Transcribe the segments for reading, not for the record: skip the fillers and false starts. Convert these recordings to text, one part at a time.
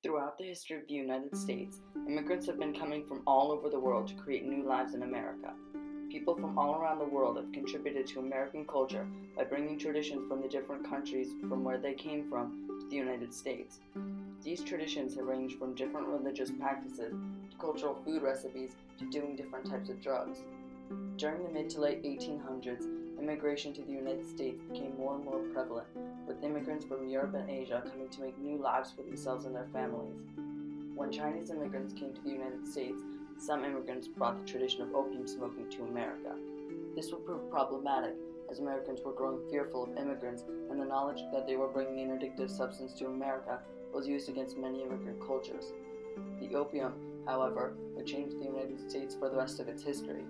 Throughout the history of the United States, immigrants have been coming from all over the world to create new lives in America. People from all around the world have contributed to American culture by bringing traditions from the different countries from where they came from to the United States. These traditions have ranged from different religious practices to cultural food recipes to doing different types of drugs. During the mid to late 1800s, immigration to the United States became more and more prevalent, with immigrants from Europe and Asia coming to make new lives for themselves and their families. When Chinese immigrants came to the United States, some immigrants brought the tradition of opium smoking to America. This would prove problematic, as Americans were growing fearful of immigrants, and the knowledge that they were bringing an addictive substance to America was used against many immigrant cultures. The opium, however, would change the United States for the rest of its history.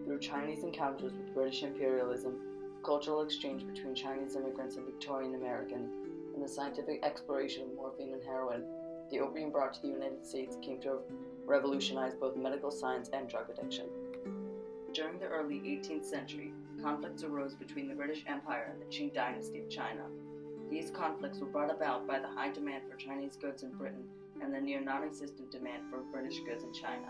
Through Chinese encounters with British imperialism, cultural exchange between Chinese immigrants and Victorian Americans, and the scientific exploration of morphine and heroin, the opium brought to the United States came to revolutionize both medical science and drug addiction. During the early 18th century, conflicts arose between the British Empire and the Qing dynasty of China. These conflicts were brought about by the high demand for Chinese goods in Britain and the near non-existent demand for British goods in China.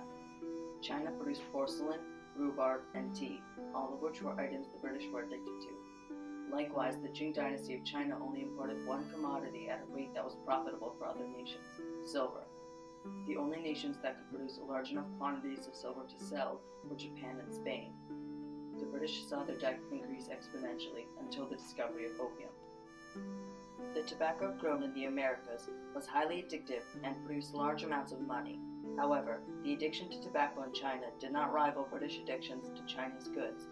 China produced porcelain, rhubarb, and tea, all of which were items the British were addicted to. Likewise, the Qing dynasty of China only imported one commodity at a rate that was profitable for other nations: silver. The only nations that could produce large enough quantities of silver to sell were Japan and Spain. The British saw their debt increase exponentially until the discovery of opium. The tobacco grown in the Americas was highly addictive and produced large amounts of money. However, the addiction to tobacco in China did not rival British addictions to Chinese goods.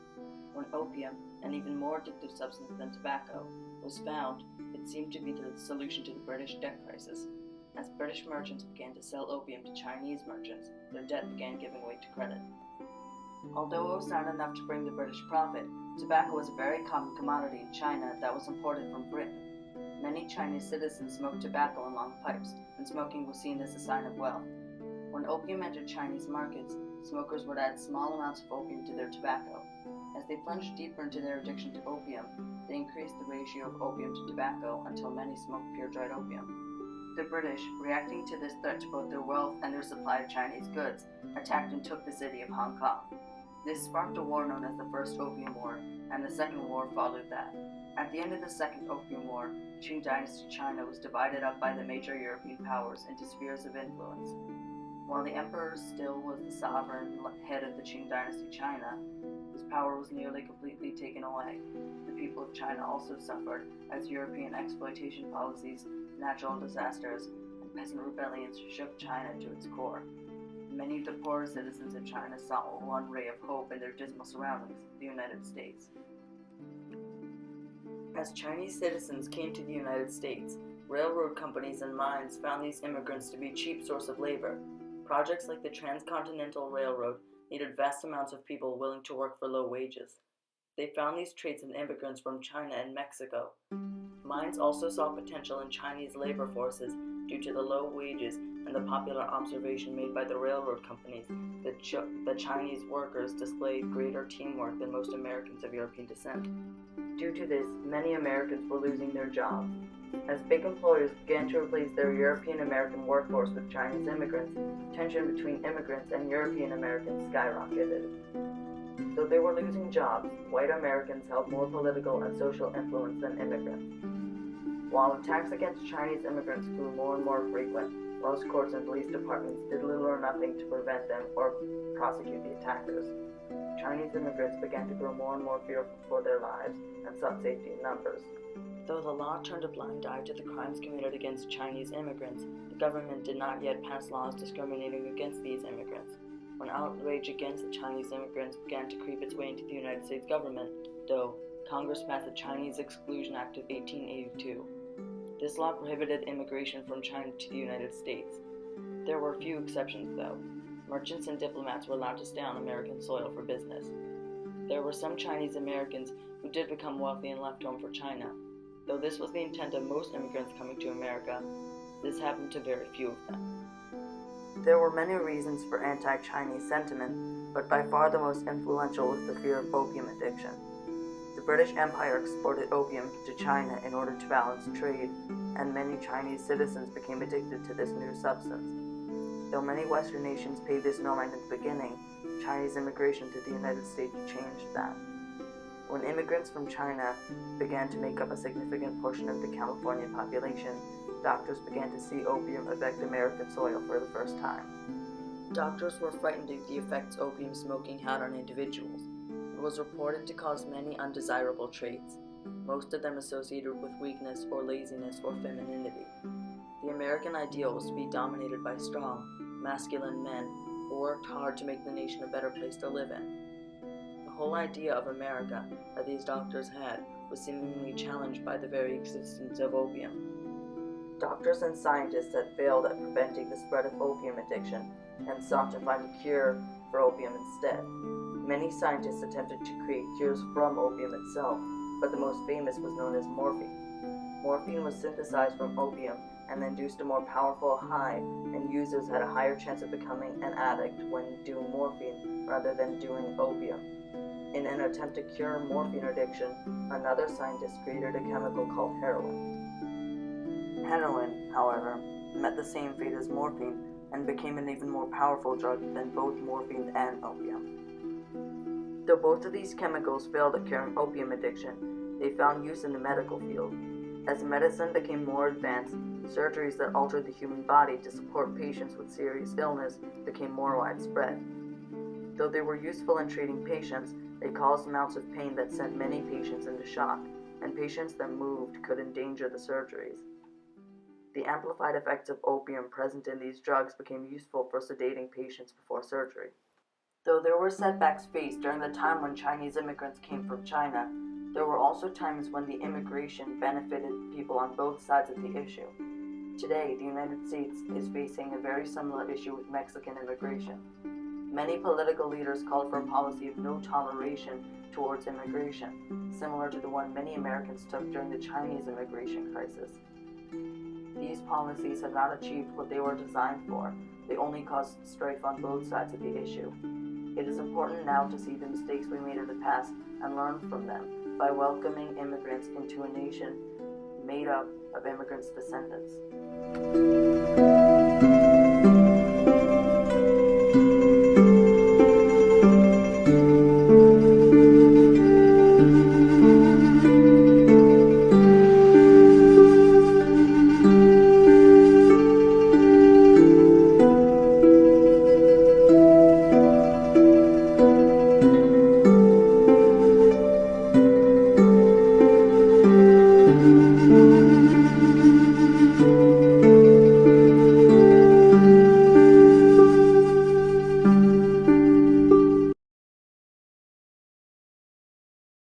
When opium, an even more addictive substance than tobacco, was found, it seemed to be the solution to the British debt crisis. As British merchants began to sell opium to Chinese merchants, their debt began giving way to credit. Although it was not enough to bring the British profit, tobacco was a very common commodity in China that was imported from Britain. Many Chinese citizens smoked tobacco in long pipes, and smoking was seen as a sign of wealth. When opium entered Chinese markets, smokers would add small amounts of opium to their tobacco. As they plunged deeper into their addiction to opium, they increased the ratio of opium to tobacco until many smoked pure dried opium. The British, reacting to this threat to both their wealth and their supply of Chinese goods, attacked and took the city of Hong Kong. This sparked a war known as the First Opium War, and the Second War followed that. At the end of the Second Opium War, Qing dynasty China was divided up by the major European powers into spheres of influence. While the emperor still was the sovereign head of the Qing dynasty China, his power was nearly completely taken away. The people of China also suffered as European exploitation policies, natural disasters, and peasant rebellions shook China to its core. Many of the poorer citizens of China saw one ray of hope in their dismal surroundings, the United States. As Chinese citizens came to the United States, railroad companies and mines found these immigrants to be a cheap source of labor. Projects like the Transcontinental Railroad needed vast amounts of people willing to work for low wages. They found these traits in immigrants from China and Mexico. Mines also saw potential in Chinese labor forces due to the low wages and the popular observation made by the railroad companies that the Chinese workers displayed greater teamwork than most Americans of European descent. Due to this, many Americans were losing their jobs. As big employers began to replace their European-American workforce with Chinese immigrants, tension between immigrants and European-Americans skyrocketed. Though they were losing jobs, white Americans held more political and social influence than immigrants. While attacks against Chinese immigrants grew more and more frequent, most courts and police departments did little or nothing to prevent them or prosecute the attackers. Chinese immigrants began to grow more and more fearful for their lives and sought safety in numbers. Though the law turned a blind eye to the crimes committed against Chinese immigrants, the government did not yet pass laws discriminating against these immigrants. When outrage against the Chinese immigrants began to creep its way into the United States government, though, Congress passed the Chinese Exclusion Act of 1882. This law prohibited immigration from China to the United States. There were a few exceptions, though. Merchants and diplomats were allowed to stay on American soil for business. There were some Chinese Americans who did become wealthy and left home for China. Though this was the intent of most immigrants coming to America, this happened to very few of them. There were many reasons for anti-Chinese sentiment, but by far the most influential was the fear of opium addiction. The British Empire exported opium to China in order to balance trade, and many Chinese citizens became addicted to this new substance. Though many Western nations paid this no mind at the beginning, Chinese immigration to the United States changed that. When immigrants from China began to make up a significant portion of the Californian population, doctors began to see opium affect American soil for the first time. Doctors were frightened of the effects opium smoking had on individuals. It was reported to cause many undesirable traits, most of them associated with weakness or laziness or femininity. The American ideal was to be dominated by strong, masculine men who worked hard to make the nation a better place to live in. The whole idea of America that these doctors had was seemingly challenged by the very existence of opium. Doctors and scientists had failed at preventing the spread of opium addiction and sought to find a cure for opium instead. Many scientists attempted to create cures from opium itself, but the most famous was known as morphine. Morphine was synthesized from opium and induced a more powerful high, and users had a higher chance of becoming an addict when doing morphine rather than doing opium. In an attempt to cure morphine addiction, another scientist created a chemical called heroin. Heroin, however, met the same fate as morphine and became an even more powerful drug than both morphine and opium. Though both of these chemicals failed at curing opium addiction, they found use in the medical field. As medicine became more advanced, surgeries that altered the human body to support patients with serious illness became more widespread. Though they were useful in treating patients, they caused amounts of pain that sent many patients into shock, and patients that moved could endanger the surgeries. The amplified effects of opium present in these drugs became useful for sedating patients before surgery. Though there were setbacks faced during the time when Chinese immigrants came from China, there were also times when the immigration benefited people on both sides of the issue. Today, the United States is facing a very similar issue with Mexican immigration. Many political leaders called for a policy of no toleration towards immigration, similar to the one many Americans took during the Chinese immigration crisis. These policies have not achieved what they were designed for. They only caused strife on both sides of the issue. It is important now to see the mistakes we made in the past and learn from them by welcoming immigrants into a nation made up of immigrants' descendants.